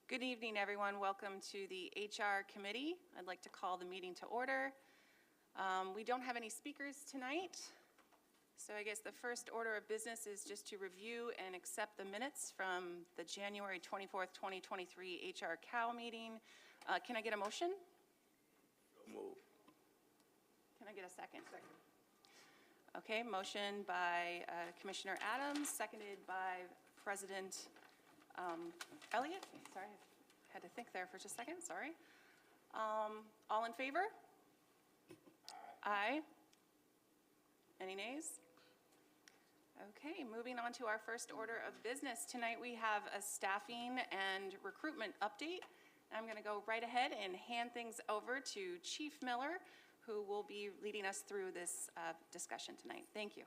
Good evening, everyone. Welcome to the HR Committee. I'd like to call the meeting to order. We don't have any speakers tonight, so I guess the first order of business is just to review and accept the minutes from the January 24th, 2023 HR COW meeting. Can I get a motion? Move. Can I get a second? Second. Okay, motion by Commissioner Adams, seconded by President Elliott. Sorry, I had to think there for just a second, sorry. All in favor? Aye. Any nays? Okay, moving on to our first order of business. Tonight we have a staffing and recruitment update. I'm going to go right ahead and hand things over to Chief Miller, who will be leading us through this discussion tonight. Thank you.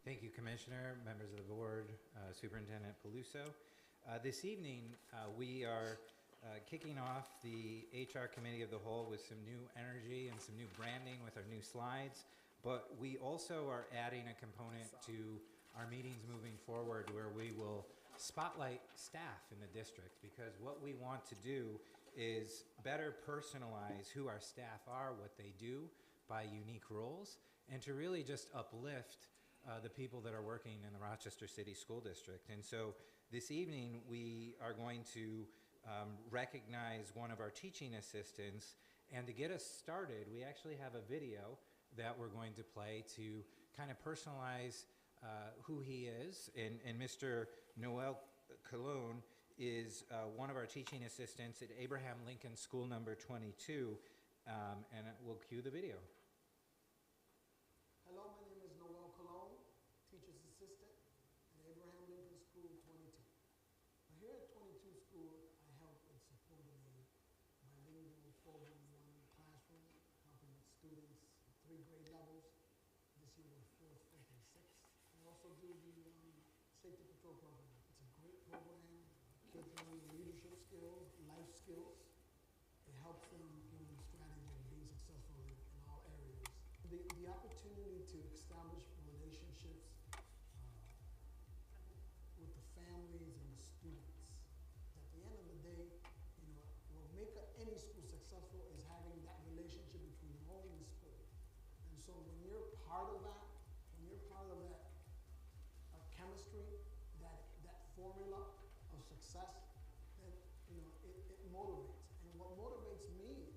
Thank you, Commissioner, members of the board, Superintendent Peluso. This evening, we are kicking off the HR Committee of the Whole with some new energy and some new branding with our new slides, but we also are adding a component to our meetings moving forward where we will spotlight staff in the district, because what we want to do is better personalize who our staff are, what they do by unique roles, and to really just uplift the people that are working in the Rochester City School District. And so this evening we are going to recognize one of our teaching assistants, and to get us started we actually have a video that we're going to play to kind of personalize who he is. And Mr. Noel Cologne is one of our teaching assistants at Abraham Lincoln School number 22, and we'll cue the video. Hello, my name is Noel Cologne, teacher's assistant at Abraham Lincoln School 22. Now, here at 22 School, I help in supporting a bilingual 411 classroom, helping with students at 3 grade levels. This year we're 4th, 5th, and 6th. I also do the safety patrol program. It's a great program. Kids learn leadership skills, life skills. It helps them give them strategy of being successful in all areas. The opportunity to establish relationships with the families and the students. At the end of the day, you know, what make any school successful is having that relationship between home and school. And so when you're part of that, chemistry, that formula of success, then you know it motivates. And what motivates me,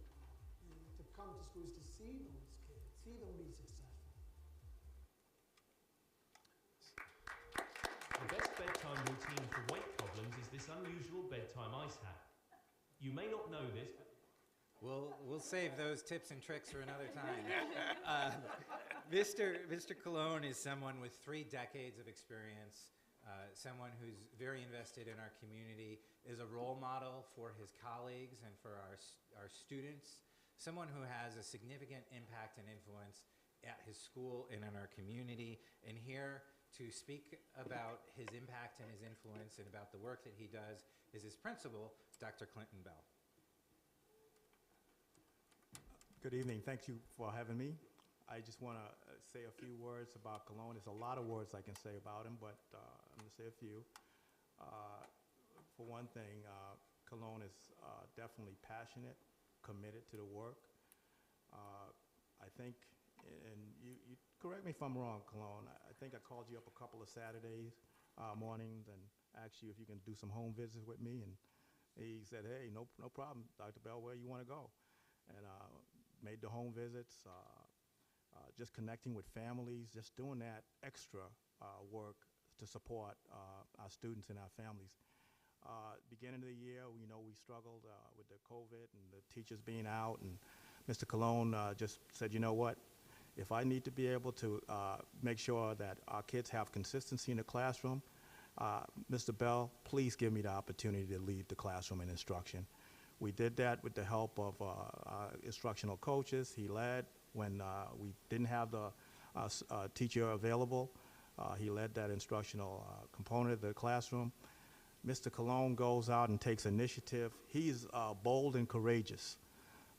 you know, to come to school is to see those kids, see them be successful. The best bedtime routine for weight problems is this unusual bedtime ice hat. You may not know this, but We'll save those tips and tricks for another time. Mr. Cologne is someone with 3 decades of experience, someone who's very invested in our community, is a role model for his colleagues and for our students, someone who has a significant impact and influence at his school and in our community. And here to speak about his impact and his influence and about the work that he does is his principal, Dr. Clinton Bell. Good evening. Thank you for having me. I just want to say a few words about Cologne. There's a lot of words I can say about him, but I'm going to say a few. For one thing, Cologne is definitely passionate, committed to the work. I think, and you correct me if I'm wrong, Cologne, I think I called you up a couple of Saturdays mornings and asked you if you can do some home visits with me, and he said, hey, no problem, Dr. Bell, where you want to go? And made the home visits, just connecting with families, just doing that extra work to support our students and our families. Beginning of the year, you know, we struggled with the COVID and the teachers being out, and Mr. Cologne just said, you know what, if I need to be able to make sure that our kids have consistency in the classroom, Mr. Bell, please give me the opportunity to lead the classroom in instruction. We did that with the help of our instructional coaches. He led when we didn't have the teacher available. He led that instructional component of the classroom. Mr. Cologne goes out and takes initiative. He's bold and courageous,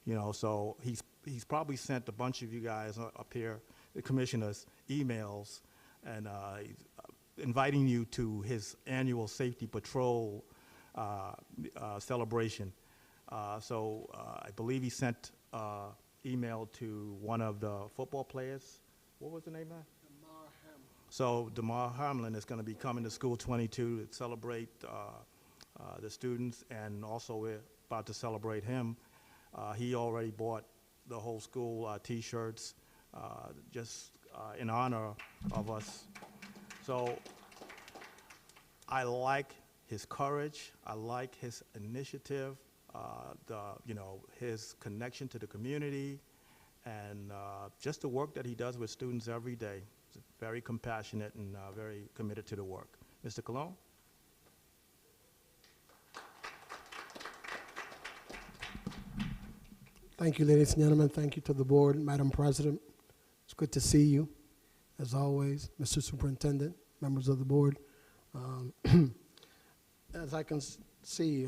you know, so he's probably sent a bunch of you guys up here, the commissioners, emails, and inviting you to his annual safety patrol celebration. I believe he sent email to one of the football players. What was the name of that? So DeMar Hamlin is going to be coming to School 22 to celebrate the students, and also we're about to celebrate him. He already bought the whole school T-shirts just in honor of us. So I like his courage. I like his initiative, his connection to the community, and just the work that he does with students every day. He's very compassionate and very committed to the work. Mr. Colon? Thank you, ladies and gentlemen. Thank you to the board, Madam President. It's good to see you, as always, Mr. Superintendent, members of the board. As I can see,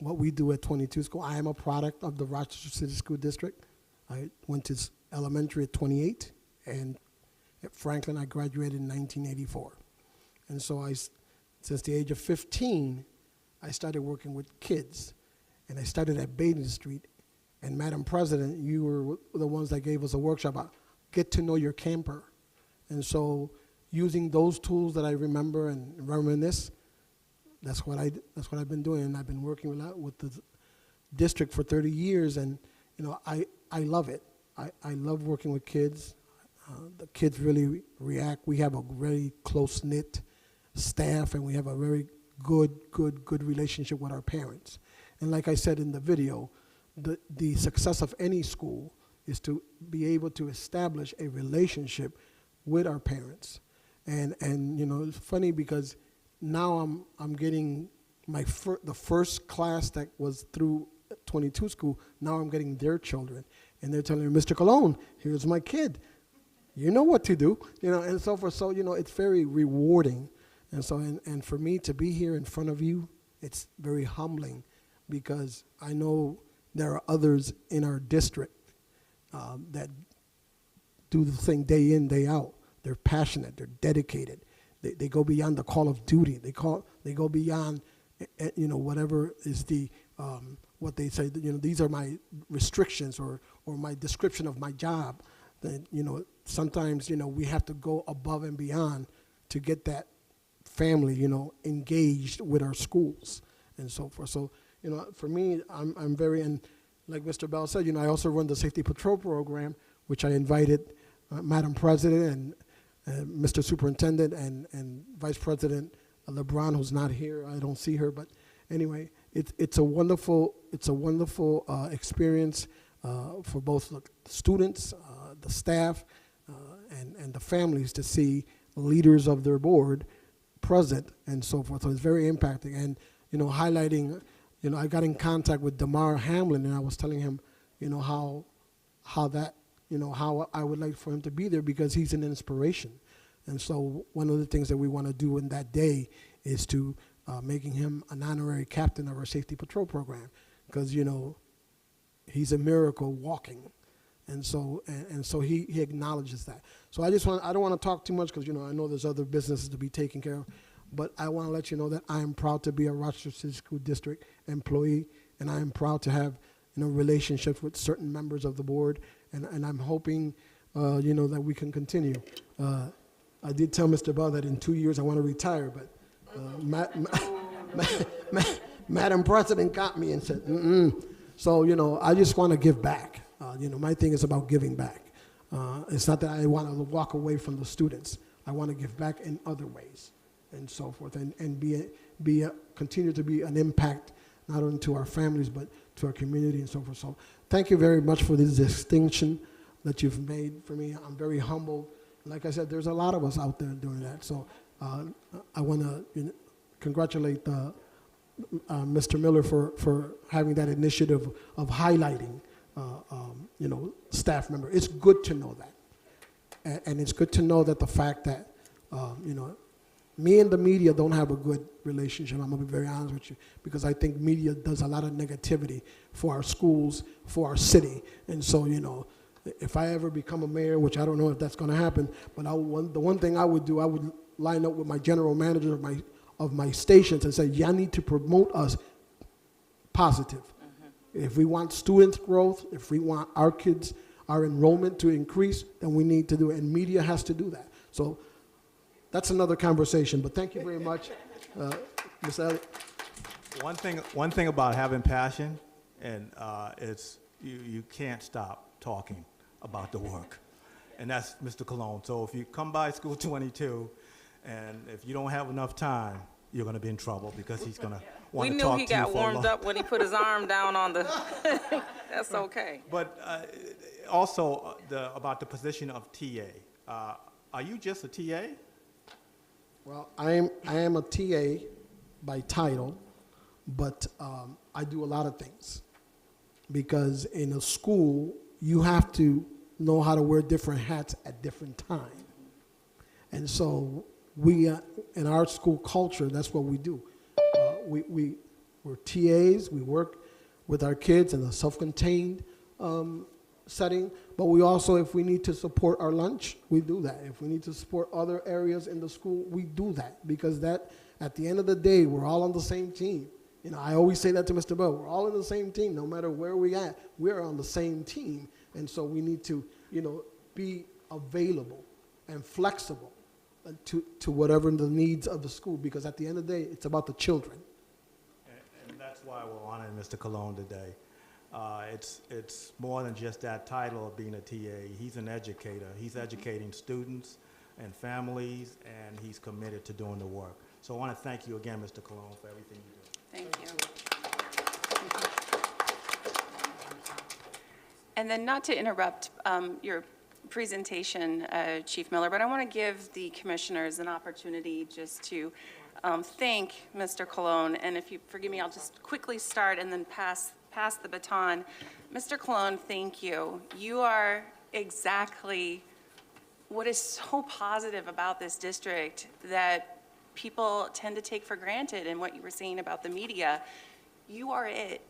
what we do at 22 School, I am a product of the Rochester City School District. I went to elementary at 28, and at Franklin, I graduated in 1984. And so since the age of 15, I started working with kids, and I started at Baden Street. And Madam President, you were the ones that gave us a workshop about get to know your camper. And so using those tools that I remember and reminisce, that's what I've been doing. And I've been working with the district for 30 years, and I love it. I love working with kids. The kids really react. We have a very close-knit staff, and we have a very good relationship with our parents. And like I said in the video, the success of any school is to be able to establish a relationship with our parents. And it's funny because now I'm getting the first class that was through 22 School. Now I'm getting their children, and they're telling me, Mr. Colon, here's my kid. You know what to do, and so forth. So it's very rewarding, and so and for me to be here in front of you, it's very humbling, because I know there are others in our district that do the thing day in, day out. They're passionate. They're dedicated. They go beyond the call of duty. They go beyond, whatever is the what they say. These are my restrictions or my description of my job. That sometimes we have to go above and beyond to get that family engaged with our schools and so forth. So for me, I'm very, and like Mr. Bell said, I also run the Safety Patrol Program, which I invited Madam President and Mr. Superintendent and Vice President LeBron, who's not here. I don't see her, but anyway, it's a wonderful experience for both the students, the staff, and the families to see leaders of their board present and so forth. So it's very impacting, and highlighting. I got in contact with DeMar Hamlin, and I was telling him, how I would like for him to be there, because he's an inspiration. And so one of the things that we want to do in that day is to making him an honorary captain of our Safety Patrol Program, because he's a miracle walking, and so he acknowledges that. So I don't want to talk too much, because I know there's other businesses to be taken care of. But I want to let you know that I am proud to be a Rochester City School District employee, and I am proud to have relationships with certain members of the board, and I'm hoping that we can continue. I did tell Mr. Bell that in 2 years I want to retire, but Madam President got me and said, So I just want to give back. My thing is about giving back. It's not that I want to walk away from the students. I want to give back in other ways, and so forth, and continue to be an impact not only to our families but to our community and so forth. So thank you very much for this distinction that you've made for me. I'm very humbled. Like I said, there's a lot of us out there doing that. So I want to congratulate Mr. Miller for having that initiative of highlighting staff member. It's good to know that, and it's good to know that the fact that me and the media don't have a good relationship. I'm going to be very honest with you, because I think media does a lot of negativity for our schools, for our city. And so, if I ever become a mayor, which I don't know if that's going to happen, but the one thing I would do, I would line up with my general manager of my of my stations and say, y'all need to promote us positive. If we want student growth, if we want our kids, our enrollment to increase, then we need to do it, and media has to do that. So that's another conversation, but thank you very much, Ms. Elliott. One thing about having passion, and it's you can't stop talking about the work, and that's Mr. Cologne. So if you come by School 22, and if you don't have enough time, you're going to be in trouble because he's going to want to talk to you for a long. We knew he got warmed up when he put his arm down on the. That's okay. But also about the position of TA. Are you just a TA? Well, I am a TA by title, but I do a lot of things. Because in a school, you have to know how to wear different hats at different times. And so we, in our school culture, that's what we do. We're TAs, we work with our kids in a self-contained setting, but we also, if we need to support our lunch, we do that. If we need to support other areas in the school, we do that, because that, at the end of the day, we're all on the same team. You know, I always say that to Mr. Bell, we're all on the same team, no matter where we at, we're on the same team. And so we need to, you know, be available and flexible to whatever the needs of the school, because at the end of the day, it's about the children. And that's why we're honoring Mr. Cologne today. It's more than just that title of being a TA. He's an educator. He's educating students and families, and he's committed to doing the work. So I want to thank you again, Mr. Cologne, for everything you do. Thank you. And then, not to interrupt your presentation, Chief Miller, but I want to give the commissioners an opportunity just to thank Mr. Cologne. And if you forgive me, I'll just quickly start and then pass the baton. Mr. Cologne, thank you. You are exactly what is so positive about this district that people tend to take for granted, and what you were saying about the media. You are it.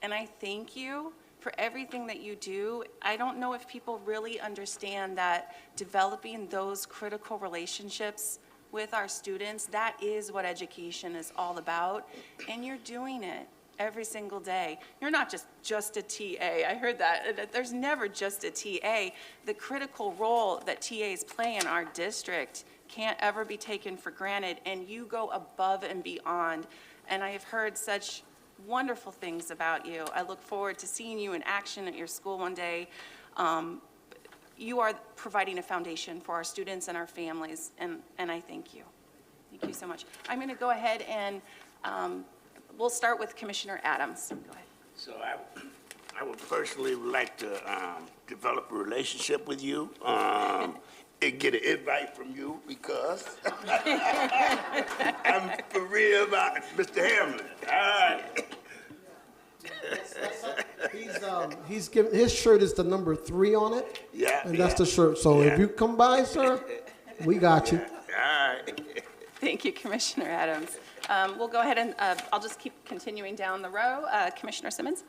And I thank you for everything that you do. I don't know if people really understand that developing those critical relationships with our students, that is what education is all about. And you're doing it every single day. You're not just a TA. I heard that. There's never just a TA. The critical role that TAs play in our district can't ever be taken for granted, and you go above and beyond. And I have heard such wonderful things about you. I look forward to seeing you in action at your school one day. You are providing a foundation for our students and our families, and I thank you. Thank you so much. I'm going to go ahead and we'll start with Commissioner Adams. Go ahead. So I would personally like to develop a relationship with you and get an invite from you, because I'm for real about Mr. Hamlin. All right. He's given, his shirt is the number 3 on it. Yeah. And that's the shirt. So if you come by, sir, we got you. All right. Thank you, Commissioner Adams. We'll go ahead and I'll just keep continuing down the row. Commissioner Simmons?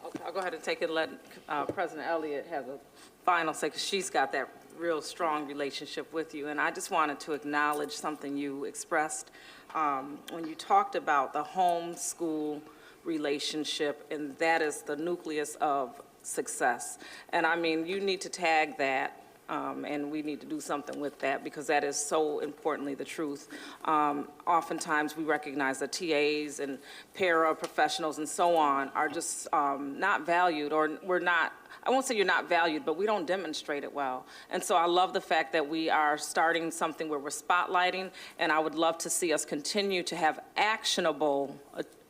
Okay, I'll go ahead and take it and let President Elliott have a final say, because she's got that real strong relationship with you. And I just wanted to acknowledge something you expressed when you talked about the home-school relationship, and that is the nucleus of success. And I mean, you need to tag that, and we need to do something with that, because that is so importantly the truth. Oftentimes we recognize that TAs and paraprofessionals and so on are just not valued, or we're not, I won't say you're not valued, but we don't demonstrate it well. And so I love the fact that we are starting something where we're spotlighting, and I would love to see us continue to have actionable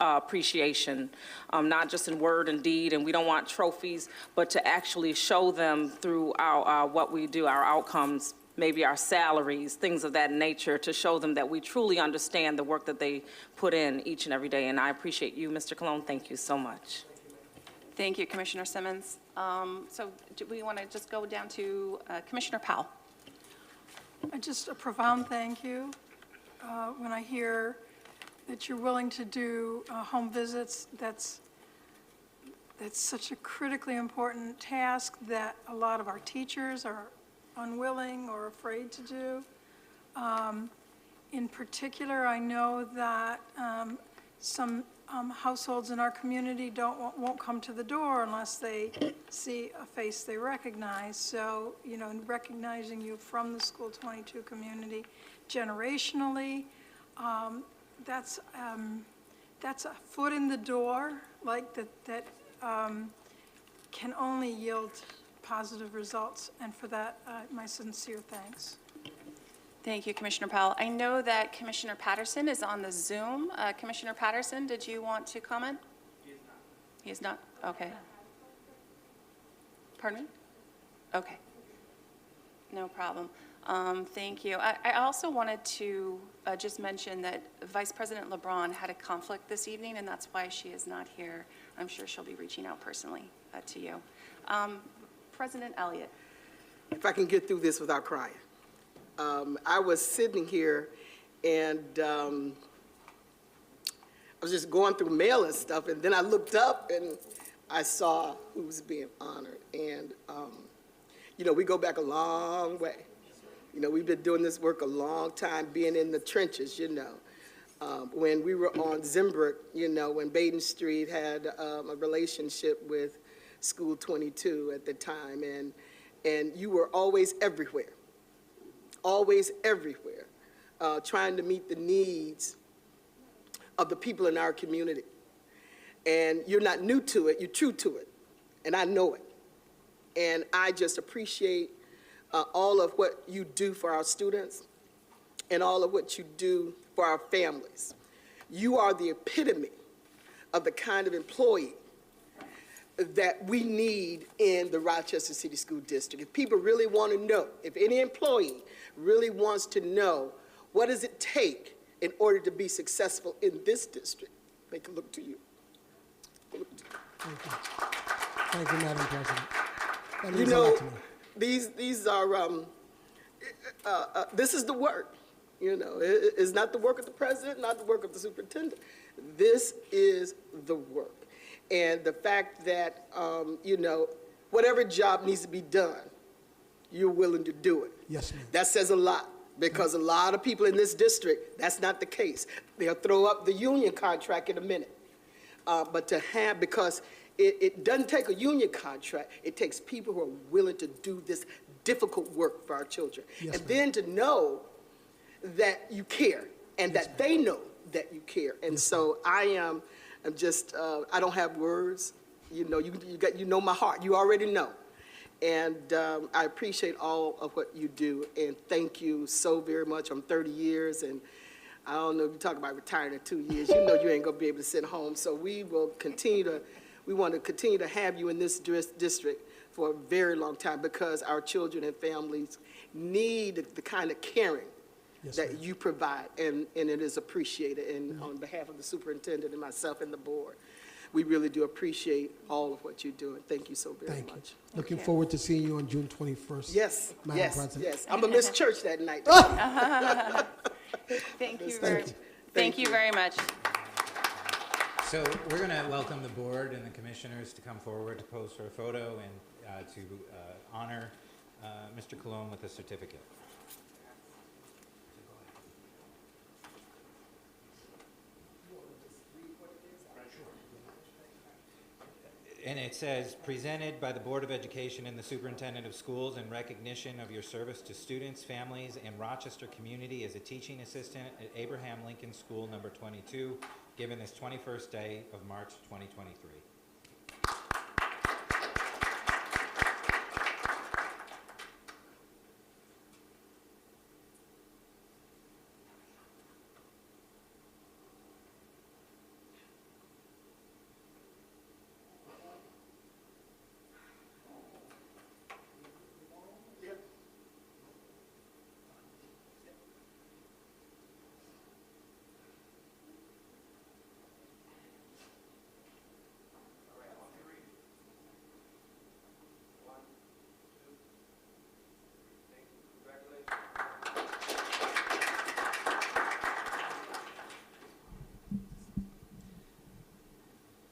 appreciation, not just in word and deed, and we don't want trophies, but to actually show them through our what we do, our outcomes, maybe our salaries, things of that nature, to show them that we truly understand the work that they put in each and every day. And I appreciate you, Mr. Cologne. Thank you so much. Thank you, Commissioner Simmons. So do we want to just go down to Commissioner Powell? Just a profound thank you. When I hear that you're willing to do home visits, that's such a critically important task that a lot of our teachers are unwilling or afraid to do. In particular, I know that some households in our community won't come to the door unless they see a face they recognize. So, you know, in recognizing you from the School 22 community generationally, that's a foot in the door, like that can only yield positive results. And for that, my sincere thanks. Thank you, Commissioner Powell. I know that Commissioner Patterson is on the Zoom. Commissioner Patterson, did you want to comment? He is not. He is not? Okay. Pardon me? Okay. No problem. Thank you. I also wanted to just mention that Vice President LeBron had a conflict this evening, and that's why she is not here. I'm sure she'll be reaching out personally to you. President Elliott. If I can get through this without crying. I was sitting here and I was just going through mail and stuff, and then I looked up and I saw who was being honored. And, you know, we go back a long way. You know, we've been doing this work a long time, being in the trenches, you know. When we were on Zimbrook, you know, when Baden Street had a relationship with School 22 at the time, and you were always everywhere. Always everywhere, trying to meet the needs of the people in our community. And you're not new to it, you're true to it, and I know it. And I just appreciate all of what you do for our students and all of what you do for our families. You are the epitome of the kind of employee that we need in the Rochester City School District. If people really want to know, if any employee really wants to know what does it take in order to be successful in this district, they can look to you. Look to you. Thank you. Thank you, Madam President. That You means a lot know, to me. these are, this is the work. You know, it's not the work of the president, not the work of the superintendent. This is the work. And the fact that, you know, whatever job needs to be done, you're willing to do it. Yes, ma'am. That says a lot, because a lot of people in this district, that's not the case. They'll throw up the union contract in a minute. But to have, because it doesn't take a union contract, it takes people who are willing to do this difficult work for our children. Yes, and ma'am. then to know that you care, and Yes, that they know that you care. And so I'm just, I don't have words. You know, you know my heart. You already know. And I appreciate all of what you do, and thank you so very much. I'm 30 years, and I don't know if you talk about retiring in 2 years. You know you ain't gonna be able to sit home. So we will continue to, we want to continue to have you in this district for a very long time, because our children and families need the kind of caring Yes, that ma'am. you provide, and it is appreciated. And on behalf of the superintendent and myself and the board, we really do appreciate all of what you're doing. Thank you so very Thank you. much. Looking you. forward to seeing you on June 21st. Yes, Madam yes, President. yes. I'm gonna miss church that night. Thank you Thank very, you. thank you very much. So we're going to welcome the board and the commissioners to come forward to pose for a photo and to honor Mr. Cologne with a certificate. And it says, presented by the Board of Education and the Superintendent of Schools in recognition of your service to students, families, and Rochester community as a teaching assistant at Abraham Lincoln School number 22, given this 21st day of March 2023.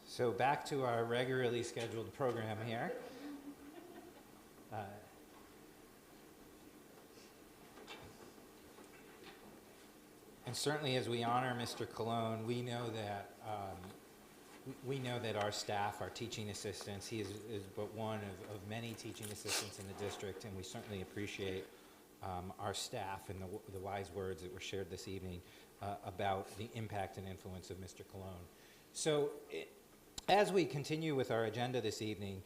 So back to our regularly scheduled program here. And certainly as we honor Mr. Colon, we know that our staff, our teaching assistants, he is but one of many teaching assistants in the district, and we certainly appreciate our staff and the wise words that were shared this evening about the impact and influence of Mr. Colon. So as we continue with our agenda this evening,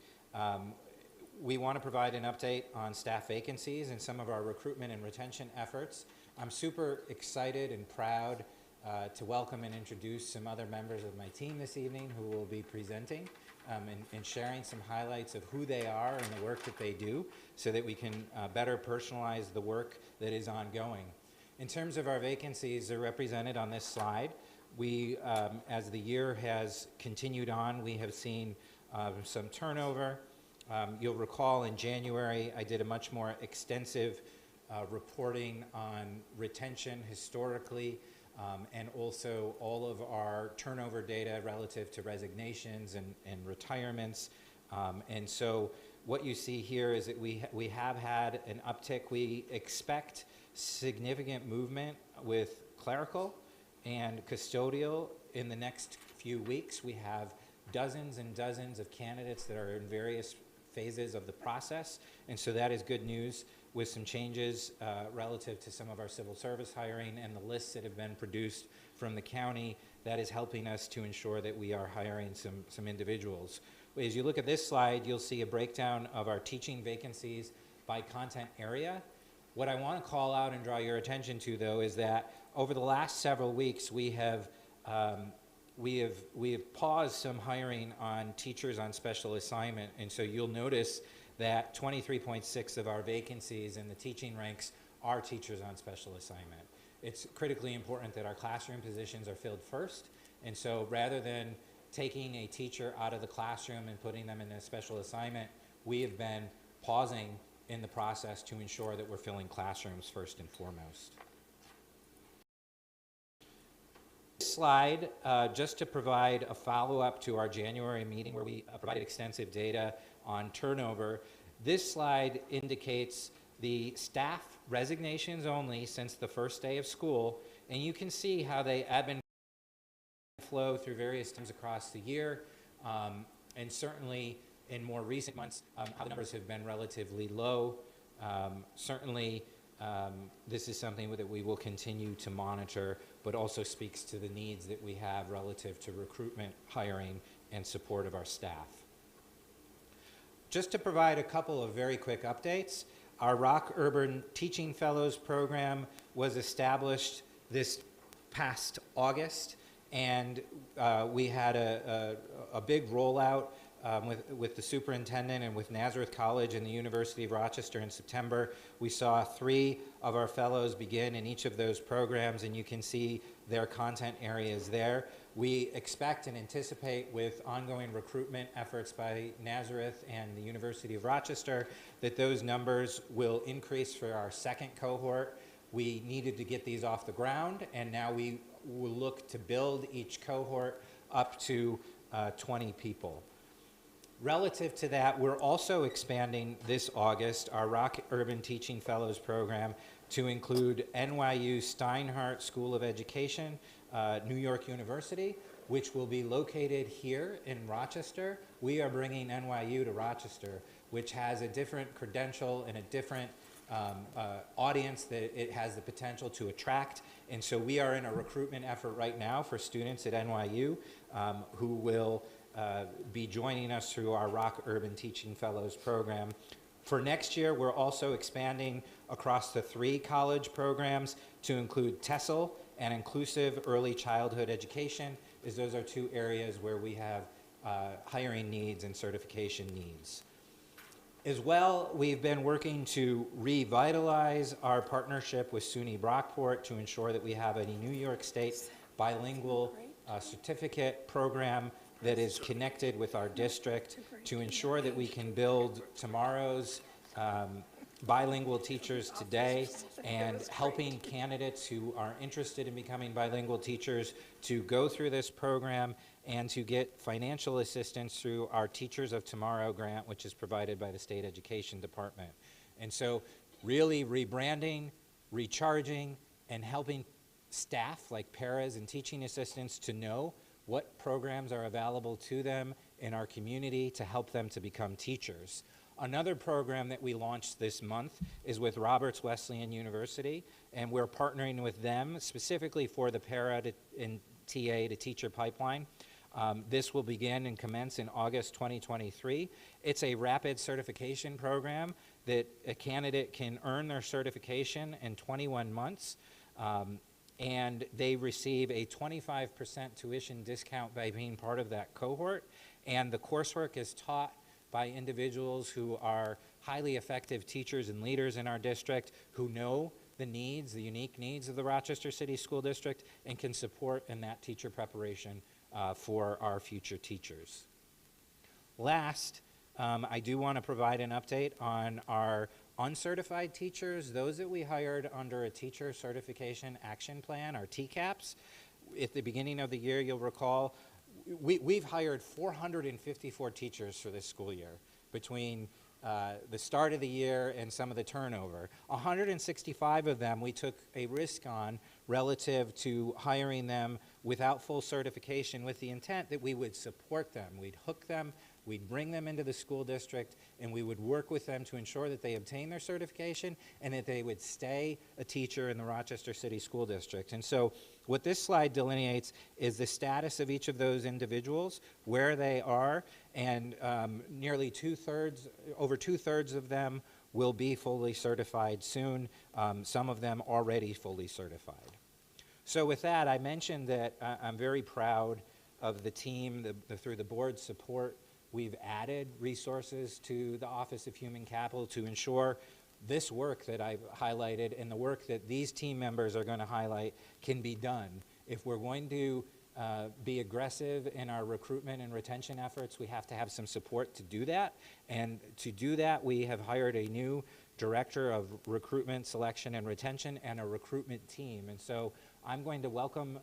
we want to provide an update on staff vacancies and some of our recruitment and retention efforts. I'm super excited and proud to welcome and introduce some other members of my team this evening who will be presenting and sharing some highlights of who they are and the work that they do so that we can better personalize the work that is ongoing. In terms of our vacancies, they're represented on this slide. We, as the year has continued on, we have seen some turnover. You'll recall in January, I did a much more extensive reporting on retention historically, and also all of our turnover data relative to resignations and retirements. And so what you see here is that we have had an uptick. We expect significant movement with clerical and custodial in the next few weeks. We have dozens and dozens of candidates that are in various phases of the process, and so that is good news with some changes relative to some of our civil service hiring and the lists that have been produced from the county. That is helping us to ensure that we are hiring some individuals. As you look at this slide, you'll see a breakdown of our teaching vacancies by content area. What I want to call out and draw your attention to, though, is that over the last several weeks, we have paused some hiring on teachers on special assignment, and so you'll notice that 23.6 of our vacancies in the teaching ranks are teachers on special assignment. It's critically important that our classroom positions are filled first, and so rather than taking a teacher out of the classroom and putting them in a special assignment, we have been pausing in the process to ensure that we're filling classrooms first and foremost. This slide, just to provide a follow-up to our January meeting where we provided extensive data on turnover. This slide indicates the staff resignations only since the first day of school, and you can see how they ebb and flow through various times across the year, and certainly in more recent months, how the numbers have been relatively low. Certainly, this is something that we will continue to monitor, but also speaks to the needs that we have relative to recruitment, hiring, and support of our staff. Just to provide a couple of very quick updates, our Rock Urban Teaching Fellows program was established this past August, and we had a big rollout with the superintendent and with Nazareth College and the University of Rochester in September. We saw 3 of our fellows begin in each of those programs, and you can see their content areas there. We expect and anticipate with ongoing recruitment efforts by Nazareth and the University of Rochester that those numbers will increase for our second cohort. We needed to get these off the ground, and now we will look to build each cohort up to 20 people. Relative to that, we're also expanding this August our Rock Urban Teaching Fellows program to include NYU Steinhardt School of Education, New York University, which will be located here in Rochester. We are bringing NYU to Rochester, which has a different credential and a different audience that it has the potential to attract. And so we are in a recruitment effort right now for students at NYU who will be joining us through our Rock Urban Teaching Fellows program. For next year, we're also expanding across the 3 college programs to include TESOL and Inclusive Early Childhood Education, as those are 2 areas where we have hiring needs and certification needs. As well, we've been working to revitalize our partnership with SUNY Brockport to ensure that we have a New York State bilingual certificate program that is connected with our district to ensure that we can build tomorrow's bilingual teachers today, and helping candidates who are interested in becoming bilingual teachers to go through this program and to get financial assistance through our Teachers of Tomorrow grant, which is provided by the State Education Department. And so really rebranding, recharging, and helping staff like paras and teaching assistants to know what programs are available to them in our community to help them to become teachers. Another program that we launched this month is with Roberts Wesleyan University, and we're partnering with them specifically for the para and TA to teacher pipeline. This will begin and commence in August 2023. It's a rapid certification program that a candidate can earn their certification in 21 months. And they receive a 25% tuition discount by being part of that cohort. And the coursework is taught by individuals who are highly effective teachers and leaders in our district who know the needs, the unique needs of the Rochester City School District, and can support in that teacher preparation for our future teachers. Last, I do want to provide an update on our uncertified teachers, those that we hired under a Teacher Certification Action Plan, our TCAPS. At the beginning of the year, you'll recall, we've hired 454 teachers for this school year between the start of the year and some of the turnover. 165 of them we took a risk on relative to hiring them without full certification with the intent that we would support them. We'd hook them, we'd bring them into the school district, and we would work with them to ensure that they obtain their certification and that they would stay a teacher in the Rochester City School District. And so what this slide delineates is the status of each of those individuals, where they are, and nearly over two-thirds of them will be fully certified soon, some of them already fully certified. So with that, I mentioned that I'm very proud of the team, through the board's support. We've added resources to the Office of Human Capital to ensure this work that I've highlighted and the work that these team members are going to highlight can be done. If we're going to be aggressive in our recruitment and retention efforts, we have to have some support to do that. And to do that, we have hired a new director of recruitment, selection, and retention, and a recruitment team. And so I'm going to welcome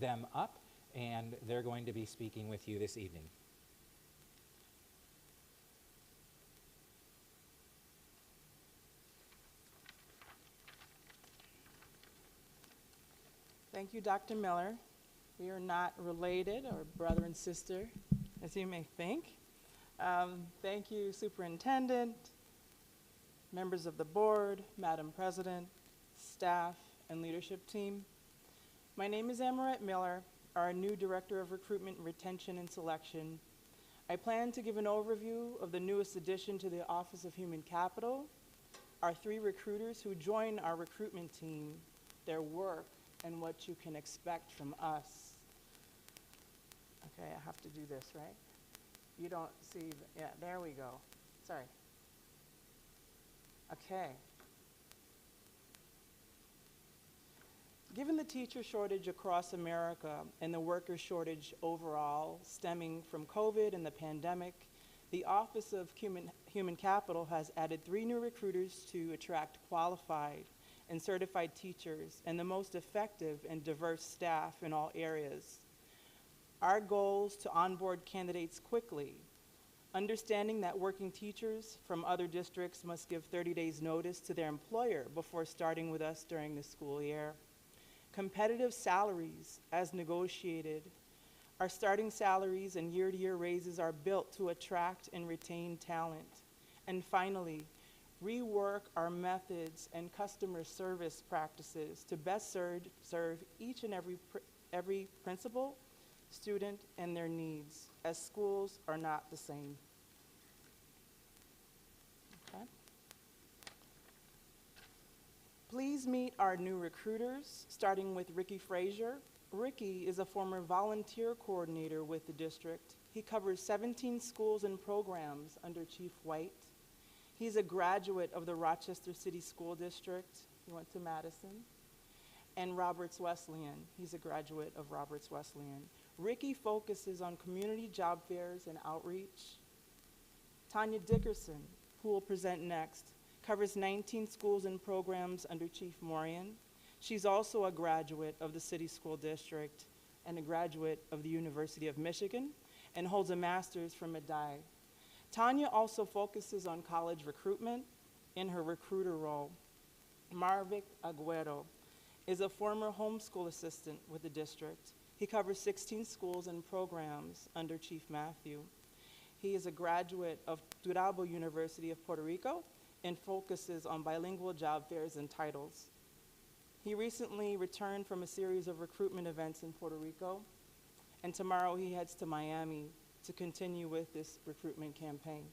them up, and they're going to be speaking with you this evening. Thank you, Dr. Miller. We are not related or brother and sister, as you may think. Thank you, Superintendent, members of the board, Madam President, staff, and leadership team. My name is Amarette Miller, our new Director of Recruitment, Retention, and Selection. I plan to give an overview of the newest addition to the Office of Human Capital, our 3 recruiters who join our recruitment team, their work, and what you can expect from us. Okay, I have to do this, right? You don't see, yeah, there we go. Sorry. Okay. Given the teacher shortage across America and the worker shortage overall stemming from COVID and the pandemic, the Office of Human Capital has added 3 new recruiters to attract qualified and certified teachers and the most effective and diverse staff in all areas. Our goal is to onboard candidates quickly, understanding that working teachers from other districts must give 30 days notice to their employer before starting with us during the school year. Competitive salaries as negotiated. Our starting salaries and year-to-year raises are built to attract and retain talent. And finally, rework our methods and customer service practices to best serve each and every principal, student, and their needs, as schools are not the same. Okay. Please meet our new recruiters, starting with Ricky Frazier. Ricky is a former volunteer coordinator with the district. He covers 17 schools and programs under Chief White. He's a graduate of the Rochester City School District. He went to Madison. And Roberts Wesleyan. He's a graduate of Roberts Wesleyan. Ricky focuses on community job fairs and outreach. Tanya Dickerson, who will present next, covers 19 schools and programs under Chief Morian. She's also a graduate of the City School District and a graduate of the University of Michigan and holds a master's from Medaille. Tanya also focuses on college recruitment in her recruiter role. Marvick Aguero is a former homeschool assistant with the district. He covers 16 schools and programs under Chief Matthew. He is a graduate of Durabo University of Puerto Rico and focuses on bilingual job fairs and titles. He recently returned from a series of recruitment events in Puerto Rico, and tomorrow he heads to Miami to continue with this recruitment campaign.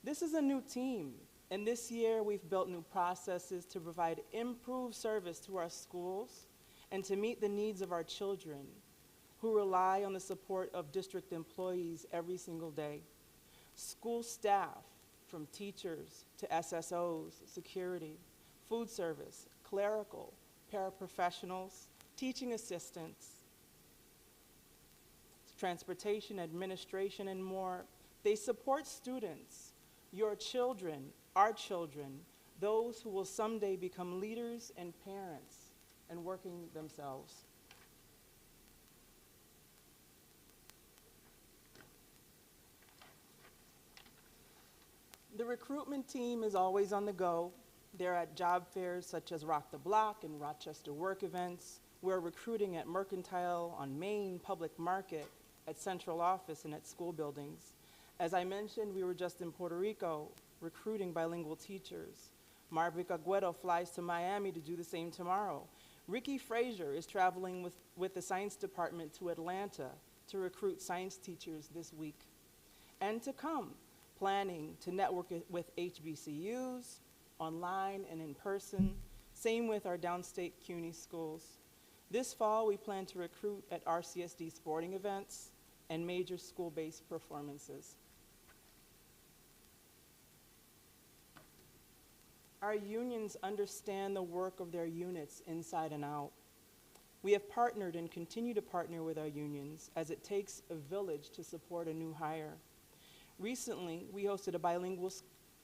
This is a new team, and this year we've built new processes to provide improved service to our schools and to meet the needs of our children who rely on the support of district employees every single day. School staff, from teachers to SSOs, security, food service, clerical, paraprofessionals, teaching assistants, transportation, administration, and more. They support students, your children, our children, those who will someday become leaders and parents and working themselves. The recruitment team is always on the go. They're at job fairs such as Rock the Block and Rochester Work events. We're recruiting at Mercantile, on Main, Public Market, at Central Office, and at school buildings. As I mentioned, we were just in Puerto Rico recruiting bilingual teachers. Marvick Agüero flies to Miami to do the same tomorrow. Ricky Frazier is traveling with the science department to Atlanta to recruit science teachers this week. And to come, planning to network with HBCUs, online and in person, same with our downstate CUNY schools. This fall, we plan to recruit at RCSD sporting events and major school-based performances. Our unions understand the work of their units inside and out. We have partnered and continue to partner with our unions as it takes a village to support a new hire. Recently, we hosted a bilingual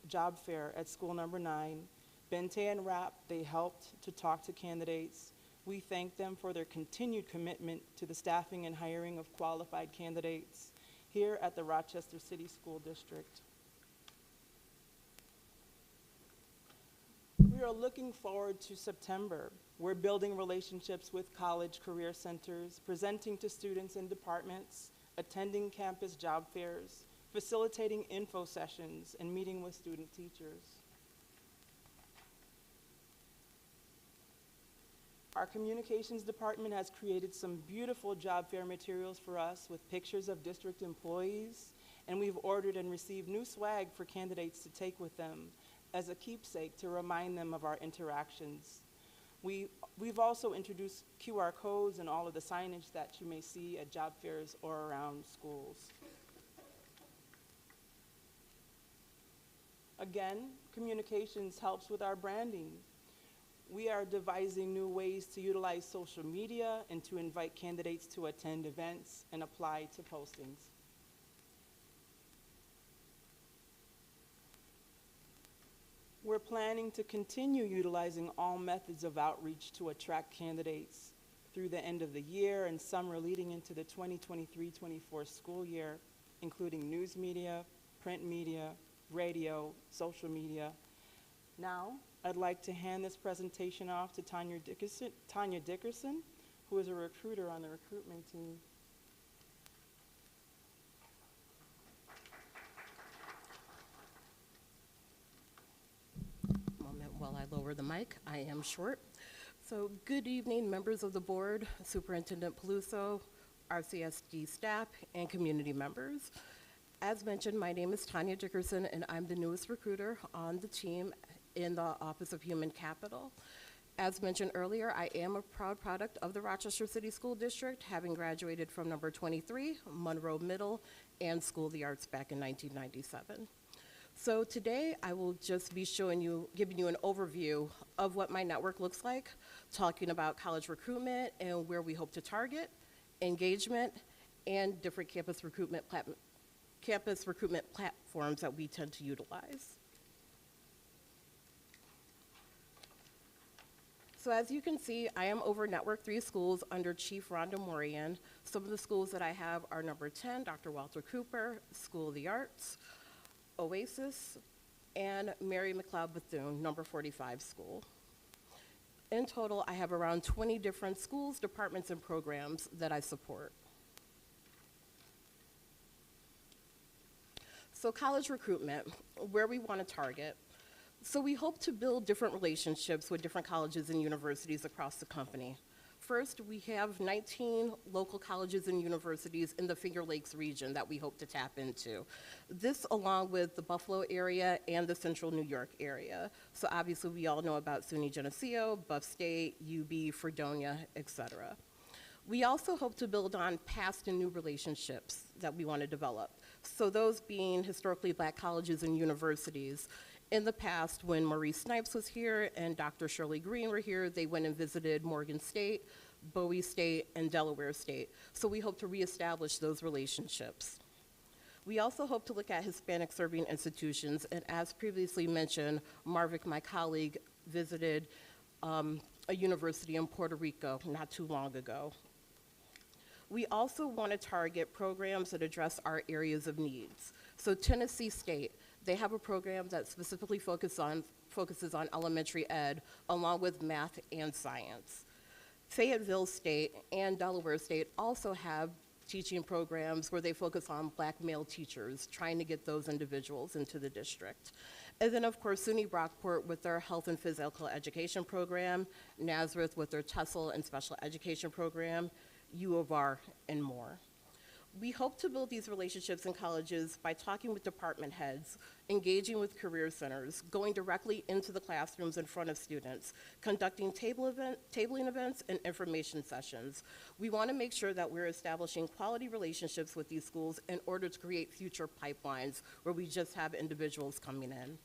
job fair at school number 9. Bente and Rapp, they helped to talk to candidates. We thank them for their continued commitment to the staffing and hiring of qualified candidates here at the Rochester City School District. We are looking forward to September. We're building relationships with college career centers, presenting to students and departments, attending campus job fairs, facilitating info sessions, and meeting with student teachers. Our communications department has created some beautiful job fair materials for us with pictures of district employees, and we've ordered and received new swag for candidates to take with them as a keepsake to remind them of our interactions. We've also introduced QR codes and all of the signage that you may see at job fairs or around schools. Again, communications helps with our branding. We are devising new ways to utilize social media and to invite candidates to attend events and apply to postings. We're planning to continue utilizing all methods of outreach to attract candidates through the end of the year and summer leading into the 2023-24 school year, including news media, print media, radio, social media. Now, I'd like to hand this presentation off to Tanya Dickerson, who is a recruiter on the recruitment team. Moment while I lower the mic. I am short. So good evening, members of the board, Superintendent Peluso, RCSD staff, and community members. As mentioned, my name is Tanya Dickerson, and I'm the newest recruiter on the team in the Office of Human Capital. As mentioned earlier, I am a proud product of the Rochester City School District, having graduated from number 23, Monroe Middle, and School of the Arts back in 1997. So today, I will just be giving you an overview of what my network looks like, talking about college recruitment and where we hope to target, engagement, and different campus recruitment platforms that we tend to utilize. So as you can see, I am over Network 3 schools under Chief Rhonda Morian. Some of the schools that I have are number 10, Dr. Walter Cooper, School of the Arts, Oasis, and Mary McLeod Bethune, number 45 school. In total, I have around 20 different schools, departments, and programs that I support. So college recruitment, where we want to target. So we hope to build different relationships with different colleges and universities across the company. First, we have 19 local colleges and universities in the Finger Lakes region that we hope to tap into. This along with the Buffalo area and the Central New York area. So obviously we all know about SUNY Geneseo, Buff State, UB, Fredonia, et cetera. We also hope to build on past and new relationships that we want to develop. So those being historically Black colleges and universities. In the past, when Maurice Snipes was here and Dr. Shirley Green were here, they went and visited Morgan State, Bowie State, and Delaware State. So we hope to reestablish those relationships. We also hope to look at Hispanic serving institutions, and as previously mentioned, Marvick, my colleague, visited a university in Puerto Rico not too long ago. We also want to target programs that address our areas of needs. So Tennessee State, they have a program that specifically focuses on elementary ed, along with math and science. Fayetteville State and Delaware State also have teaching programs where they focus on Black male teachers, trying to get those individuals into the district. And then, of course, SUNY Brockport with their health and physical education program, Nazareth with their TESOL and special education program, U of R, and more. We hope to build these relationships in colleges by talking with department heads, engaging with career centers, going directly into the classrooms in front of students, conducting tabling events and information sessions. We want to make sure that we're establishing quality relationships with these schools in order to create future pipelines where we just have individuals coming in.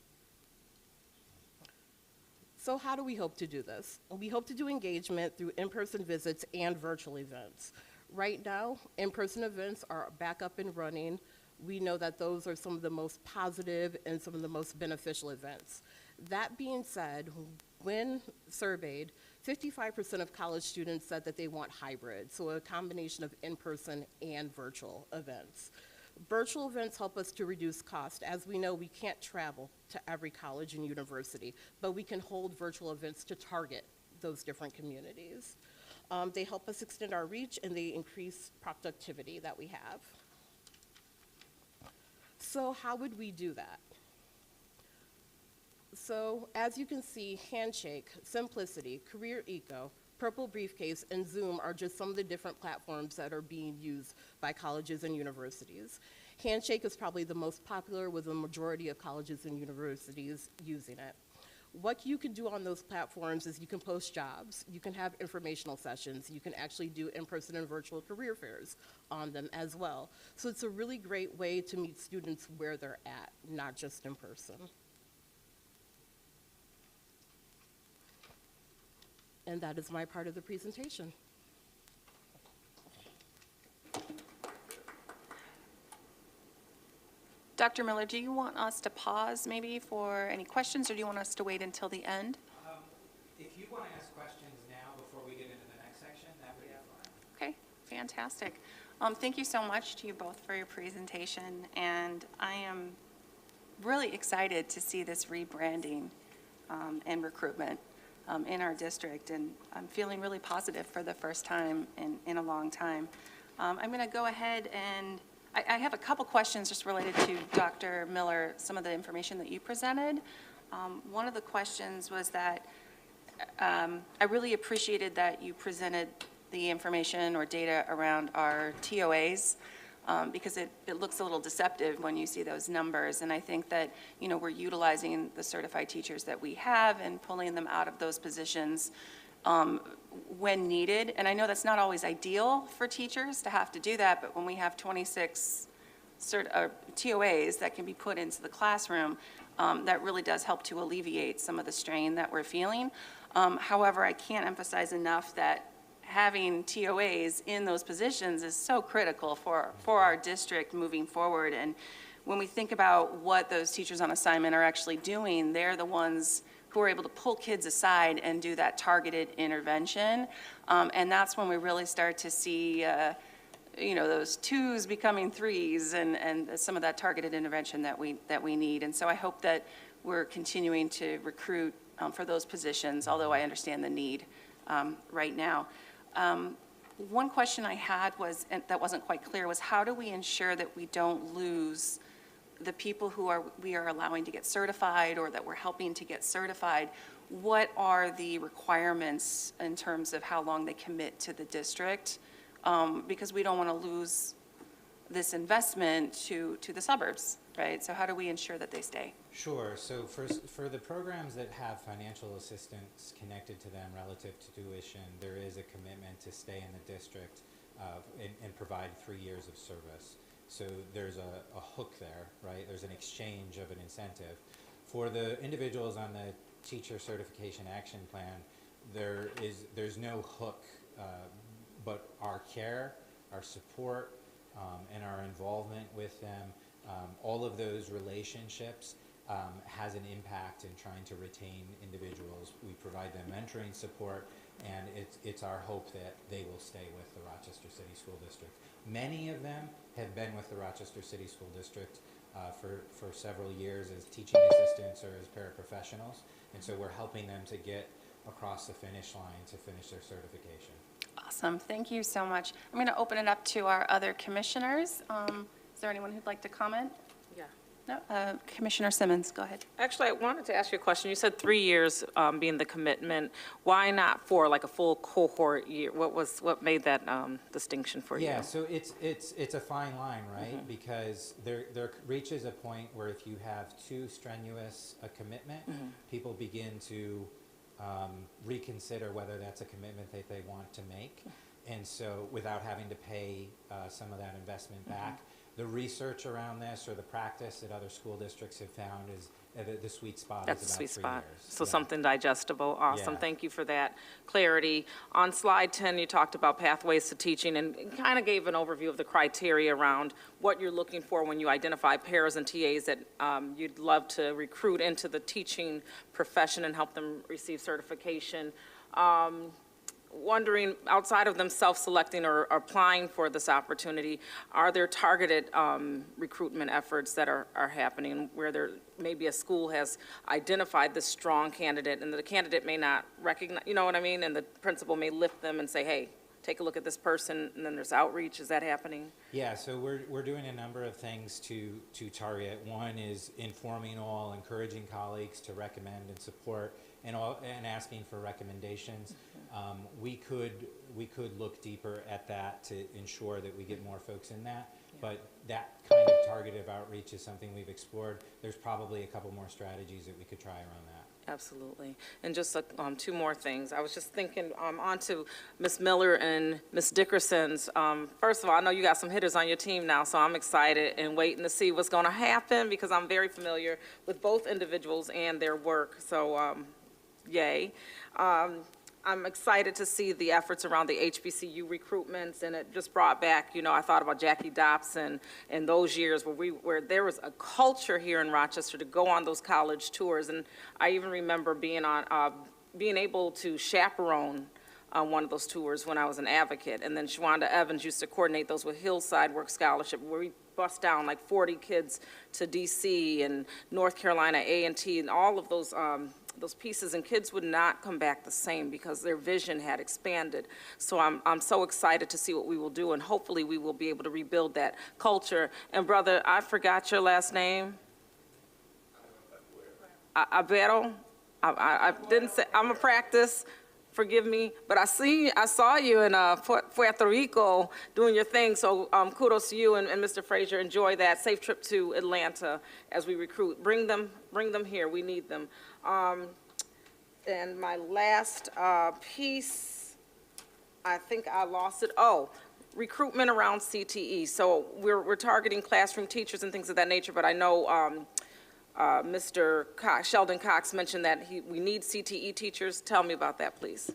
So how do we hope to do this? We hope to do engagement through in-person visits and virtual events. Right now, in-person events are back up and running. We know that those are some of the most positive and some of the most beneficial events. That being said, when surveyed, 55% of college students said that they want hybrid, so a combination of in-person and virtual events. Virtual events help us to reduce cost. As we know, we can't travel to every college and university, but we can hold virtual events to target those different communities. They help us extend our reach and they increase productivity that we have. So how would we do that? So as you can see, Handshake, Simplicity, Career Eco, Purple Briefcase, and Zoom are just some of the different platforms that are being used by colleges and universities. Handshake is probably the most popular with the majority of colleges and universities using it. What you can do on those platforms is you can post jobs, you can have informational sessions, you can actually do in-person and virtual career fairs on them as well. So it's a really great way to meet students where they're at, not just in person. And that is my part of the presentation. Dr. Miller, do you want us to pause maybe for any questions, or do you want us to wait until the end? If you want to ask questions now before we get into the next section, that would be fine. Okay, fantastic. Thank you so much to you both for your presentation, and I am really excited to see this rebranding and recruitment in our district, and I'm feeling really positive for the first time in a long time. I'm going to go ahead and I have a couple questions just related to Dr. Miller, some of the information that you presented. One of the questions was that I really appreciated that you presented the information or data around our TOAs because it looks a little deceptive when you see those numbers. And I think that, you know, we're utilizing the certified teachers that we have and pulling them out of those positions when needed. And I know that's not always ideal for teachers to have to do that, but when we have 26 TOAs that can be put into the classroom, that really does help to alleviate some of the strain that we're feeling. However, I can't emphasize enough that having TOAs in those positions is so critical for our district moving forward. And when we think about what those teachers on assignment are actually doing, they're the ones who are able to pull kids aside and do that targeted intervention. And that's when we really start to see you know, those twos becoming threes and some of that targeted intervention that we need. And so I hope that we're continuing to recruit for those positions, although I understand the need right now. One question I had was, and that wasn't quite clear, was how do we ensure that we don't lose the people who we are allowing to get certified or that we're helping to get certified? What are the requirements in terms of how long they commit to the district? Because we don't want to lose this investment to the suburbs, right? So how do we ensure that they stay? Sure. So for the programs that have financial assistance connected to them relative to tuition, there is a commitment to stay in the district and provide 3 years of service. So there's a hook there, right? There's an exchange of an incentive. For the individuals on the Teacher Certification Action Plan, there's no hook, but our care, our support, and our involvement with them, all of those relationships has an impact in trying to retain individuals. We provide them mentoring support, and it's our hope that they will stay with the Rochester City School District. Many of them have been with the Rochester City School District for several years as teaching assistants or as paraprofessionals, and so we're helping them to get across the finish line to finish their certification. Awesome. Thank you so much. I'm going to open it up to our other commissioners. Is there anyone who'd like to comment? Yeah. No? Commissioner Simmons, go ahead. Actually, I wanted to ask you a question. You said 3 years being the commitment. Why not for like a full cohort year? What made that distinction for you? Yeah, so it's a fine line, right? Because there reaches a point where if you have too strenuous a commitment, people begin to reconsider whether that's a commitment that they want to make. And so without having to pay some of that investment back, the research around this or the practice that other school districts have found is the sweet spot That's is the about sweet 3 spot. years. So Yeah. something digestible. Awesome. Yeah. Thank you for that clarity. On slide 10, you talked about pathways to teaching and kind of gave an overview of the criteria around what you're looking for when you identify pairs and TAs that you'd love to recruit into the teaching profession and help them receive certification. Wondering, outside of them self-selecting or applying for this opportunity, are there targeted recruitment efforts that are happening where there maybe a school has identified this strong candidate and the candidate may not recognize, you know what I mean? And the principal may lift them and say, hey, take a look at this person, and then there's outreach. Is that happening? Yeah, so we're doing a number of things to target. One is informing all, encouraging colleagues to recommend and support, and asking for recommendations. We could look deeper at that to ensure that we get more folks in that. Yeah. But that kind of targeted outreach is something we've explored. There's probably a couple more strategies that we could try around that. Absolutely. And just 2 more things. I was just thinking on to Ms. Miller and Ms. Dickerson's. First of all, I know you got some hitters on your team now, so I'm excited and waiting to see what's going to happen because I'm very familiar with both individuals and their work. So, yay. I'm excited to see the efforts around the HBCU recruitments, and it just brought back, I thought about Jackie Dobson and those years where there was a culture here in Rochester to go on those college tours, and I even remember being able to chaperone one of those tours when I was an advocate, and then Shawanda Evans used to coordinate those with Hillside Work Scholarship, where we bust down like 40 kids to DC and North Carolina A&T, and all of those pieces, and kids would not come back the same because their vision had expanded. So I'm so excited to see what we will do, and hopefully we will be able to rebuild that culture. And brother, I forgot your last name. Abero? I didn't say, I'm a practice. Forgive me, but I saw you in Puerto Rico doing your thing, so kudos to you and Mr. Frazier. Enjoy that. Safe trip to Atlanta as we recruit. Bring them here. We need them. And my last piece, I think I lost it. Oh, recruitment around CTE. So we're targeting classroom teachers and things of that nature, but I know Mr. Sheldon Cox mentioned that we need CTE teachers. Tell me about that, please.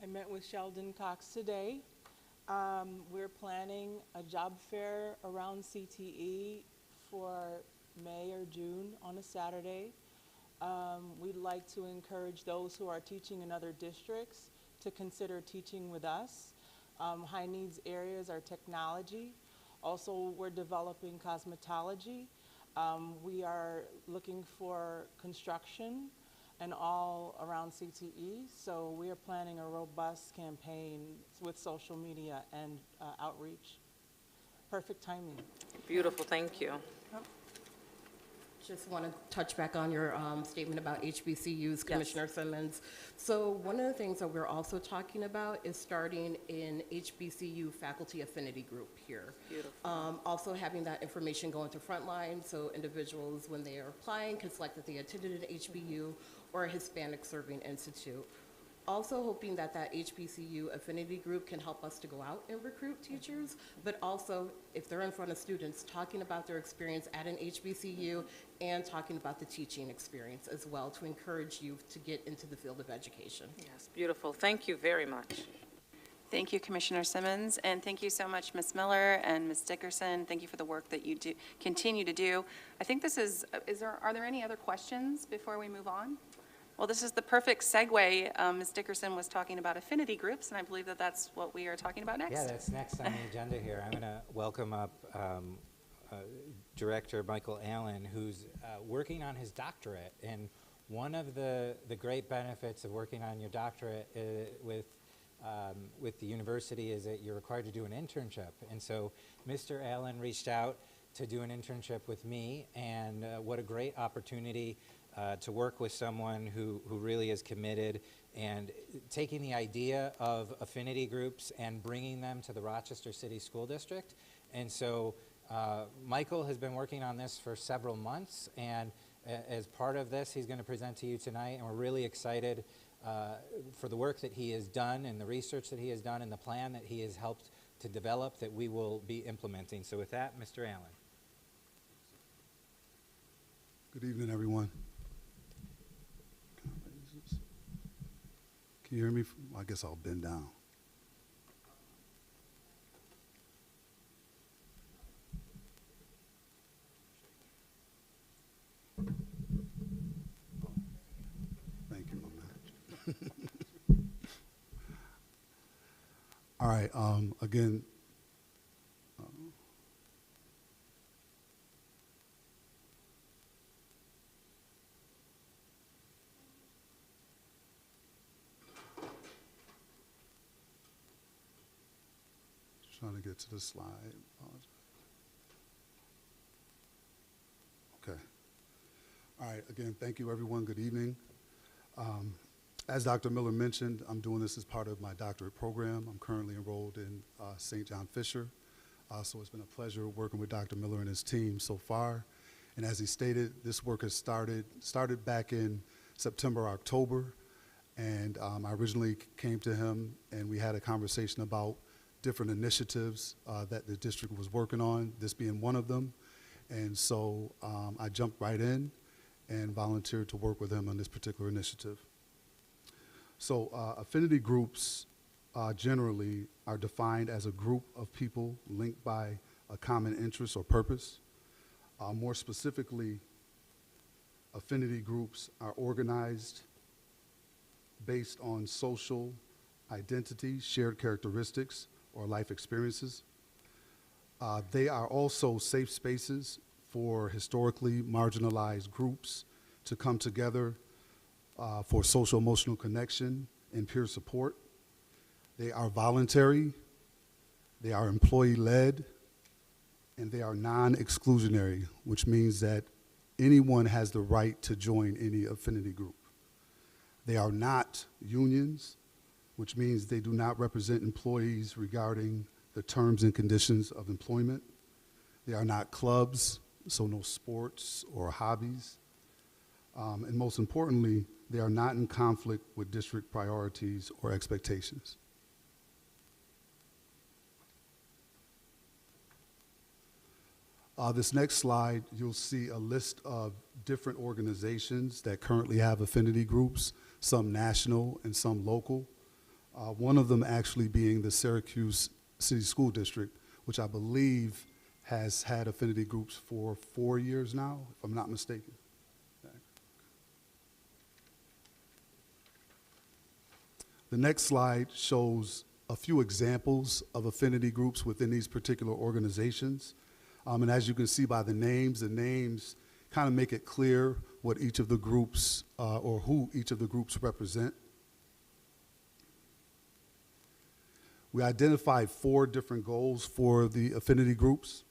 I met with Sheldon Cox today. We're planning a job fair around CTE for May or June on a Saturday. We'd like to encourage those who are teaching in other districts to consider teaching with us. High needs areas are technology. Also, we're developing cosmetology. We are looking for construction and all around CTE. So we are planning a robust campaign with social media and outreach. Perfect timing. Beautiful, thank you. Just want to touch back on your statement about HBCUs, Commissioner Simmons. So one of the things that we're also talking about is starting an HBCU faculty affinity group here. Beautiful. Also having that information go into Frontline, so individuals, when they are applying, can select that they attended an HBU or a Hispanic Serving Institute. Also hoping that that HBCU affinity group can help us to go out and recruit teachers, but also if they're in front of students, talking about their experience at an HBCU and talking about the teaching experience as well to encourage youth to get into the field of education. Yes, beautiful. Thank you very much. Thank you, Commissioner Simmons, and thank you so much, Ms. Miller and Ms. Dickerson. Thank you for the work that you do, continue to do. I think this are there any other questions before we move on? Well, this is the perfect segue. Ms. Dickerson was talking about affinity groups, and I believe that that's what we are talking about next. Yeah, that's next on the agenda here. I'm going to welcome up Director Michael Allen, who's working on his doctorate. And one of the great benefits of working on your doctorate with the university is that you're required to do an internship. And so Mr. Allen reached out to do an internship with me, and what a great opportunity to work with someone who really is committed and taking the idea of affinity groups and bringing them to the Rochester City School District. And so Michael has been working on this for several months, and as part of this, he's going to present to you tonight, and we're really excited for the work that he has done and the research that he has done and the plan that he has helped to develop that we will be implementing. So with that, Mr. Allen. Good evening, everyone. Can you hear me? I guess I'll bend down. Thank you, my man. All right, again, trying to get to the slide. Apologize. Okay. All right, again, thank you, everyone. Good evening. As Dr. Miller mentioned, I'm doing this as part of my doctorate program. I'm currently enrolled in St. John Fisher. So it's been a pleasure working with Dr. Miller and his team so far. And as he stated, this work has started back in September, October. And I originally came to him and we had a conversation about different initiatives that the district was working on, this being one of them. And so I jumped right in and volunteered to work with him on this particular initiative. So affinity groups generally are defined as a group of people linked by a common interest or purpose. More specifically, affinity groups are organized based on social identity, shared characteristics, or life experiences. They are also safe spaces for historically marginalized groups to come together for social emotional connection and peer support. They are voluntary, they are employee-led, and they are non-exclusionary, which means that anyone has the right to join any affinity group. They are not unions, which means they do not represent employees regarding the terms and conditions of employment. They are not clubs, so no sports or hobbies. And most importantly, they are not in conflict with district priorities or expectations. This next slide, you'll see a list of different organizations that currently have affinity groups, some national and some local. One of them actually being the Syracuse City School District, which I believe has had affinity groups for 4 years now, if I'm not mistaken. The next slide shows a few examples of affinity groups within these particular organizations. And as you can see by the names kind of make it clear what each of the groups or who each of the groups represent. We identified 4 different goals for the affinity groups.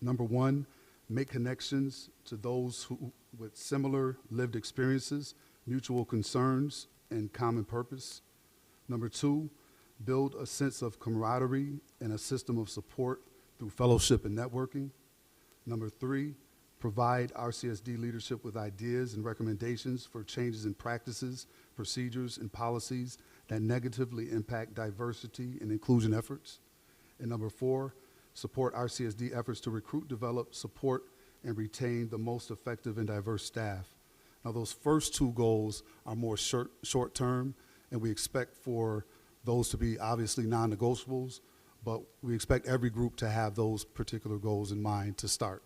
Number 1, make connections to those who, with similar lived experiences, mutual concerns, and common purpose. Number 2, build a sense of camaraderie and a system of support through fellowship and networking. Number 3, provide RCSD leadership with ideas and recommendations for changes in practices, procedures, and policies that negatively impact diversity and inclusion efforts. And number 4, support RCSD efforts to recruit, develop, support, and retain the most effective and diverse staff. Now, those first 2 goals are more short-term, and we expect for those to be obviously non-negotiables, but we expect every group to have those particular goals in mind to start.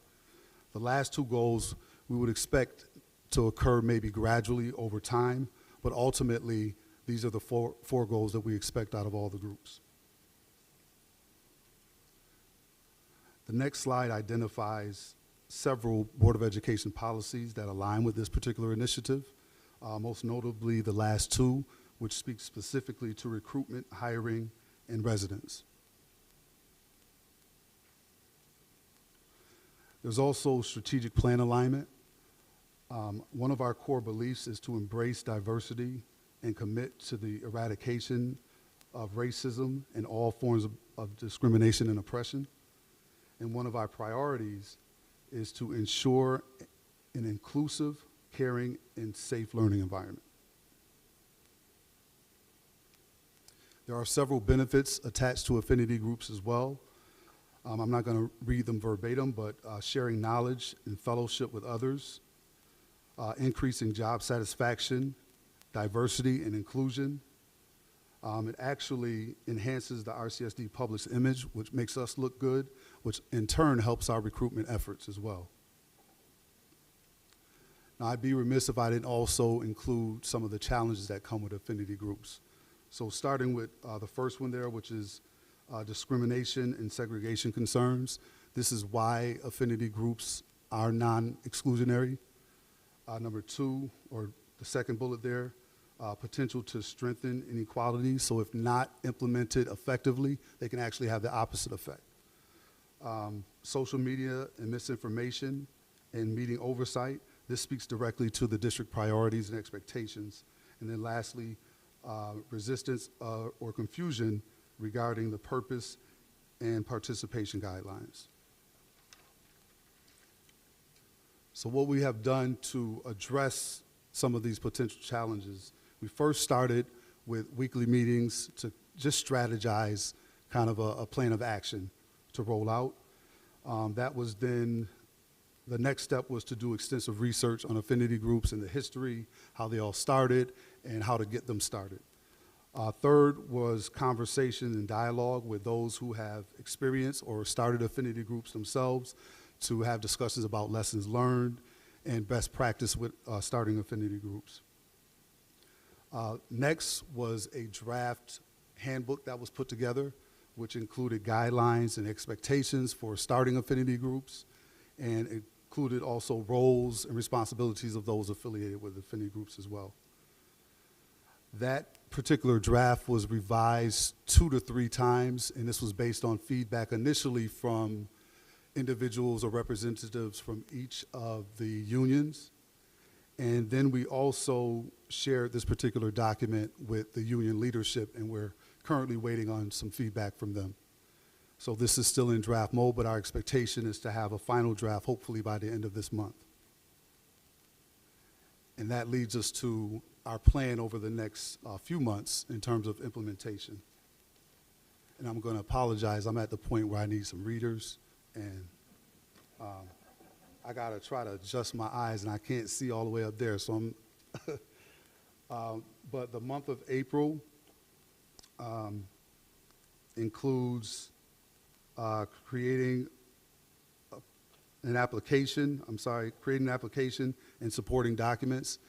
The last 2 goals we would expect to occur maybe gradually over time, but ultimately these are the four goals that we expect out of all the groups. The next slide identifies several Board of Education policies that align with this particular initiative, most notably the last 2, which speak specifically to recruitment, hiring, and residence. There's also strategic plan alignment. One of our core beliefs is to embrace diversity and commit to the eradication of racism and all forms of discrimination and oppression. And one of our priorities is to ensure an inclusive, caring, and safe learning environment. There are several benefits attached to affinity groups as well. I'm not going to read them verbatim, but sharing knowledge and fellowship with others, increasing job satisfaction, diversity and inclusion. It actually enhances the RCSD public's image, which makes us look good, which in turn helps our recruitment efforts as well. Now, I'd be remiss if I didn't also include some of the challenges that come with affinity groups. So starting with the first one there, which is discrimination and segregation concerns. This is why affinity groups are non-exclusionary. Number 2, or the second bullet there, potential to strengthen inequalities. So if not implemented effectively, they can actually have the opposite effect. Social media and misinformation and meeting oversight. This speaks directly to the district priorities and expectations. And then lastly, resistance or confusion regarding the purpose and participation guidelines. So what we have done to address some of these potential challenges, we first started with weekly meetings to just strategize kind of a plan of action to roll out. That was then, the next step was to do extensive research on affinity groups and the history, how they all started, and how to get them started. Third was conversation and dialogue with those who have experienced or started affinity groups themselves to have discussions about lessons learned and best practice with starting affinity groups. Next was a draft handbook that was put together, which included guidelines and expectations for starting affinity groups, and included also roles and responsibilities of those affiliated with affinity groups as well. That particular draft was revised 2 to 3 times, and this was based on feedback initially from individuals or representatives from each of the unions. And then we also shared this particular document with the union leadership, and we're currently waiting on some feedback from them. So this is still in draft mode, but our expectation is to have a final draft hopefully by the end of this month. And that leads us to our plan over the next few months in terms of implementation. And I'm going to apologize. I'm at the point where I need some readers, and I got to try to adjust my eyes, and I can't see all the way up there. So I'm, but the month of April includes creating an application and supporting documents.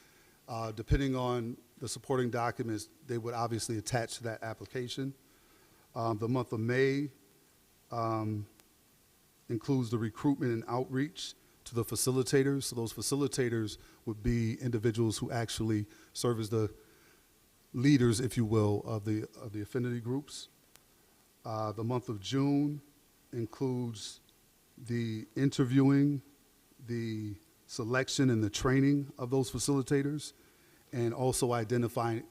Depending on the supporting documents, they would obviously attach to that application. The month of May includes the recruitment and outreach to the facilitators. So those facilitators would be individuals who actually serve as the leaders, if you will, of the affinity groups. The month of June includes the interviewing, the selection and the training of those facilitators, and also identifying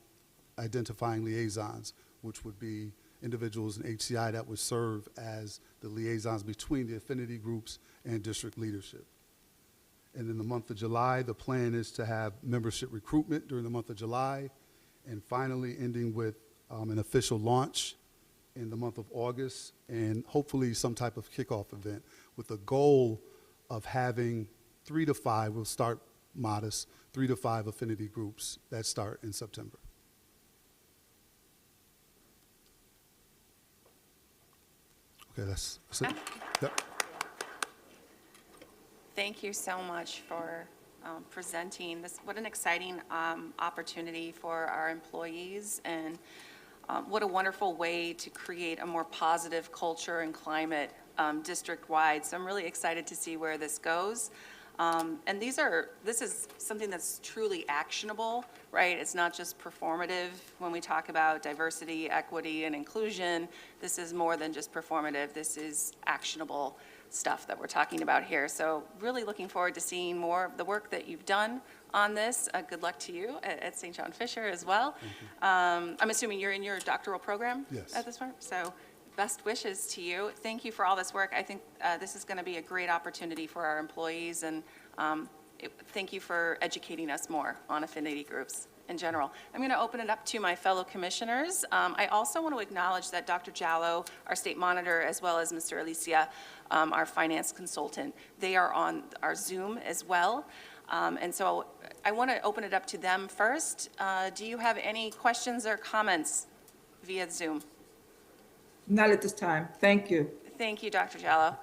liaisons, which would be individuals in HCI that would serve as the liaisons between the affinity groups and district leadership. And in the month of July, the plan is to have membership recruitment during the month of July, and finally ending with an official launch in the month of August, and hopefully some type of kickoff event with the goal of having 3 to 5, we'll start modest, 3 to 5 affinity groups that start in September. Okay, that's it. Yep. Thank you so much for presenting this. What an exciting opportunity for our employees, and what a wonderful way to create a more positive culture and climate district-wide. So I'm really excited to see where this goes. And this is something that's truly actionable, right? It's not just performative when we talk about diversity, equity, and inclusion. This is more than just performative. This is actionable stuff that we're talking about here. So really looking forward to seeing more of the work that you've done on this. Good luck to you at St. John Fisher as well. I'm assuming you're in your doctoral program at this point? So best wishes to you. Thank you for all this work. I think this is going to be a great opportunity for our employees, and thank you for educating us more on affinity groups in general. I'm going to open it up to my fellow commissioners. I also want to acknowledge that Dr. Jallo, our state monitor, as well as Mr. Alicia, our finance consultant, they are on our Zoom as well. And so I want to open it up to them first. Do you have any questions or comments via Zoom? Not at this time. Thank you. Thank you, Dr. Jallo.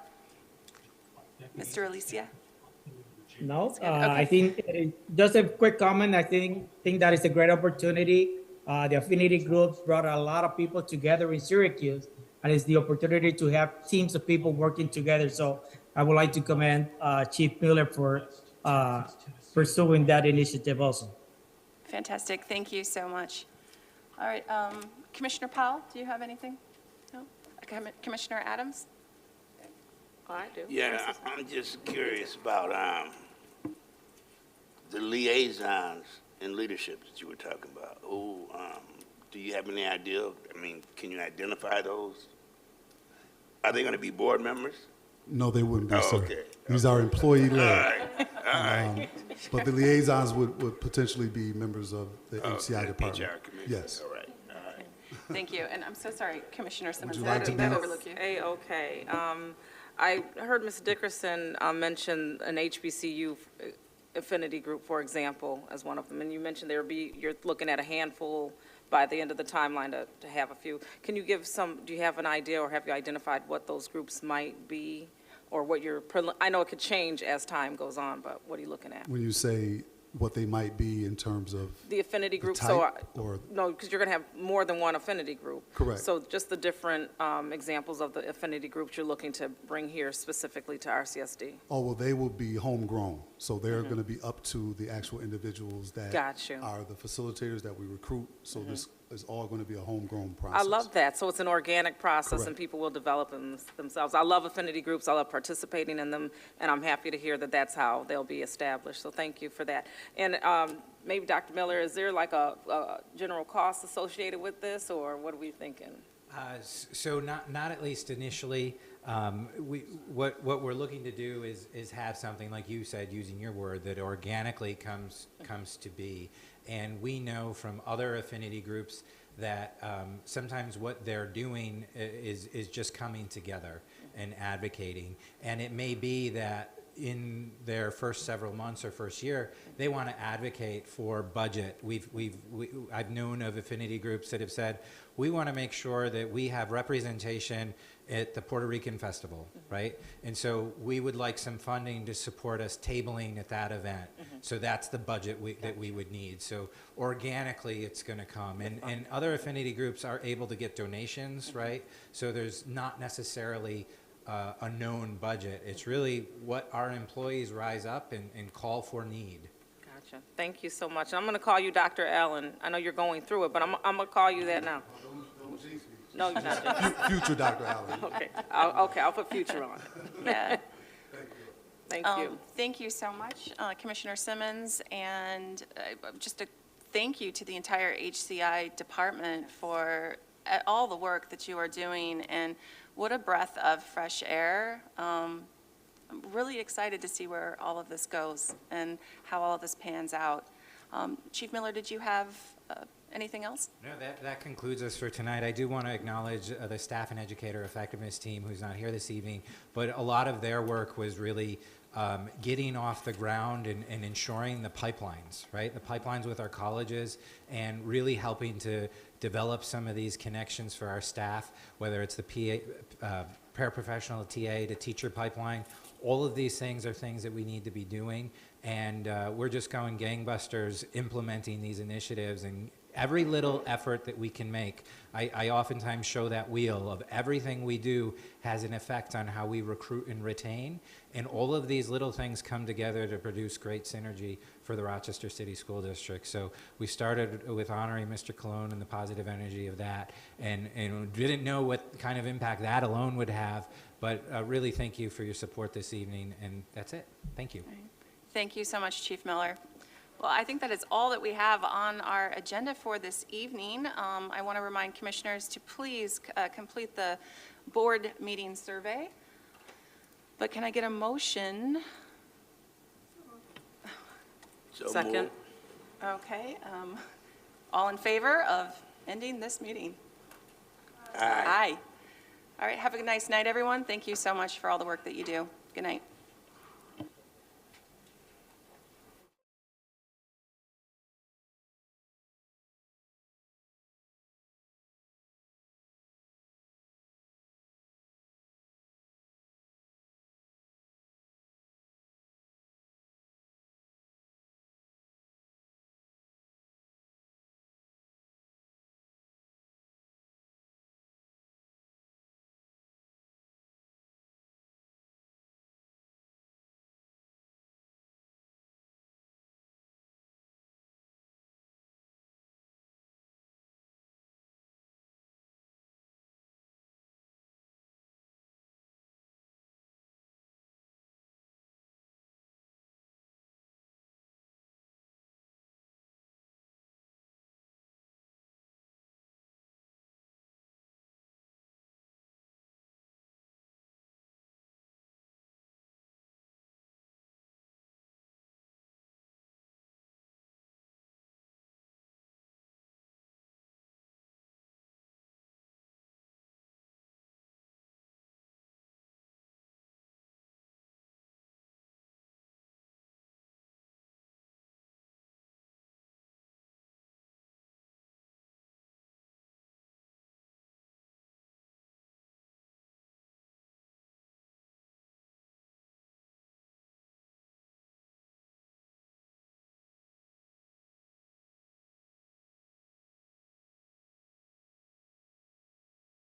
Mr. Alicia? No, Okay. I think just a quick comment. I think that is a great opportunity. The affinity groups brought a lot of people together in Syracuse, and it's the opportunity to have teams of people working together. So I would like to commend Chief Miller for pursuing that initiative also. Fantastic. Thank you so much. All right, Commissioner Powell, do you have anything? No? Commissioner Adams? Oh, I do. Yeah, I'm just curious about the liaisons and leadership that you were talking about. Who, do you have any idea? I mean, can you identify those? Are they going to be board members? No, they wouldn't be, sir. Okay. These are employee-led. All right. All right. But the liaisons would potentially be members of the HCI the department. HR committee. Yes. All right. All right. Thank you. And I'm so sorry, Commissioner Simmons. you like to Did be- I overlook you? A-okay. I heard Ms. Dickerson mention an HBCU affinity group, for example, as one of them. And you mentioned you're looking at a handful by the end of the timeline to have a few. Can you give do you have an idea, or have you identified what those groups might be? Or what I know it could change as time goes on, but what are you looking at? When you say what they might be in terms of The affinity group, type, or no, because you're going to have more than one affinity group. Correct. So just the different examples of the affinity groups you're looking to bring here specifically to RCSD. oh, well, they will be homegrown, so they're going to be up to the actual individuals that Got you. are the facilitators that we recruit. So this is all going to be a homegrown process. I love that. So it's an organic process, and Correct. people will develop them themselves. I love affinity groups. I love participating in them, and I'm happy to hear that that's how they'll be established. So thank you for that. And maybe Dr. Miller, is there like a general cost associated with this, or what are we thinking? So not at least initially. What we're looking to do is have something, like you said, using your word, that organically comes to be. And we know from other affinity groups that sometimes what they're doing is just coming together and advocating. And it may be that in their first several months or first year, they want to advocate for budget. I've known of affinity groups that have said, we want to make sure that we have representation at the Puerto Rican Festival, right? And so we would like some funding to support us tabling at that event. So that's the budget that we would need. So organically, it's going to come. And other affinity groups are able to get donations, right? So there's not necessarily a known budget. It's really what our employees rise up and call for need. Gotcha. Thank you so much. I'm going to call you Dr. Allen. I know you're going through it, but I'm going to call you that now. No, you're not. Future Dr. Allen. Okay. I'll put future on it. Yeah. Thank you. Thank you so much, Commissioner Simmons, and just a thank you to the entire HCI department for all the work that you are doing, and what a breath of fresh air. I'm really excited to see where all of this goes and how all of this pans out. Chief Miller, did you have anything else? No, that concludes us for tonight. I do want to acknowledge the staff and educator effectiveness team who's not here this evening, but a lot of their work was really getting off the ground and ensuring the pipelines, right? The pipelines with our colleges, and really helping to develop some of these connections for our staff, whether it's the paraprofessional TA to teacher pipeline. All of these things are things that we need to be doing, and we're just going gangbusters implementing these initiatives, and every little effort that we can make. I oftentimes show that wheel of everything we do has an effect on how we recruit and retain, and all of these little things come together to produce great synergy for the Rochester City School District. So we started with honoring Mr. Colon and the positive energy of that, and didn't know what kind of impact that alone would have, but really thank you for your support this evening, and that's it. Thank you. Thank you so much, Chief Miller. Well, I think that is all that we have on our agenda for this evening. I want to remind commissioners to please complete the board meeting survey. But can I get a motion? So Second. moved. Okay. All in favor of ending this meeting? Aye. Aye. All right. Have a nice night, everyone. Thank you so much for all the work that you do. Good night.